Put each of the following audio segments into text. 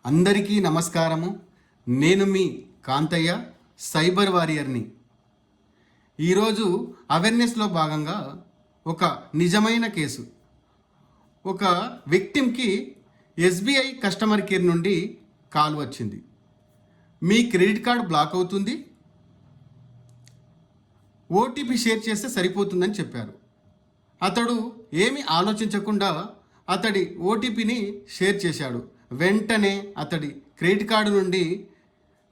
అందరికీ నమస్కారము. నేను మీ కాంతయ్య, సైబర్ వారియర్ని. ఈరోజు అవేర్నెస్లో భాగంగా ఒక నిజమైన కేసు. ఒక విక్టిమ్కి ఎస్బీఐ కస్టమర్ కేర్ నుండి కాల్ వచ్చింది. మీ క్రెడిట్ కార్డ్ బ్లాక్ అవుతుంది, ఓటీపీ షేర్ చేస్తే సరిపోతుందని చెప్పారు. అతడు ఏమీ ఆలోచించకుండా అతడి ఓటీపీని షేర్ చేశాడు. వెంటనే అతడి క్రెడిట్ కార్డు నుండి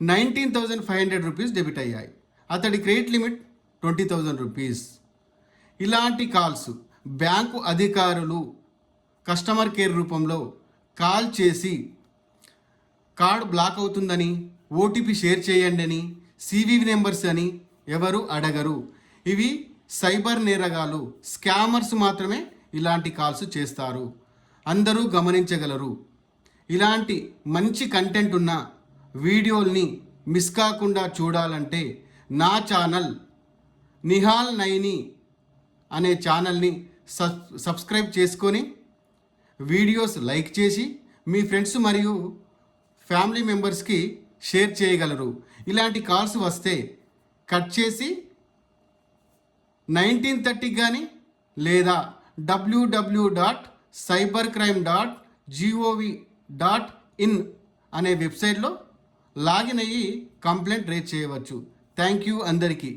19,500 రూపీస్ డెబిట్ అయ్యాయి. అతడి క్రెడిట్ లిమిట్ 20,000 రూపీస్. ఇలాంటి కాల్స్ బ్యాంకు అధికారులు కస్టమర్ కేర్ రూపంలో కాల్ చేసి కార్డు బ్లాక్ అవుతుందని, ఓటీపీ షేర్ చేయండి అని, సివివి నెంబర్స్ అని ఎవరు అడగరు. ఇవి సైబర్ నేరగాలు, స్కామర్స్ మాత్రమే ఇలాంటి కాల్స్ చేస్తారు. అందరూ గమనించగలరు. ఇలాంటి మంచి కంటెంట్ ఉన్న వీడియోల్ని మిస్ కాకుండా చూడాలంటే నా ఛానల్ నిహాల్ నైని అనే ఛానల్ని సబ్స్క్రైబ్ చేసుకొని వీడియోస్ లైక్ చేసి మీ ఫ్రెండ్స్ మరియు ఫ్యామిలీ మెంబర్స్కి షేర్ చేయగలరు. ఇలాంటి కాల్స్ వస్తే కట్ చేసి 1930 కానీ లేదా www.cybercrime.gov.in అనే వెబ్సైట్లో లాగిన్ అయ్యి కంప్లైంట్ రేజ్ చేయవచ్చు. థ్యాంక్ యూ అందరికీ.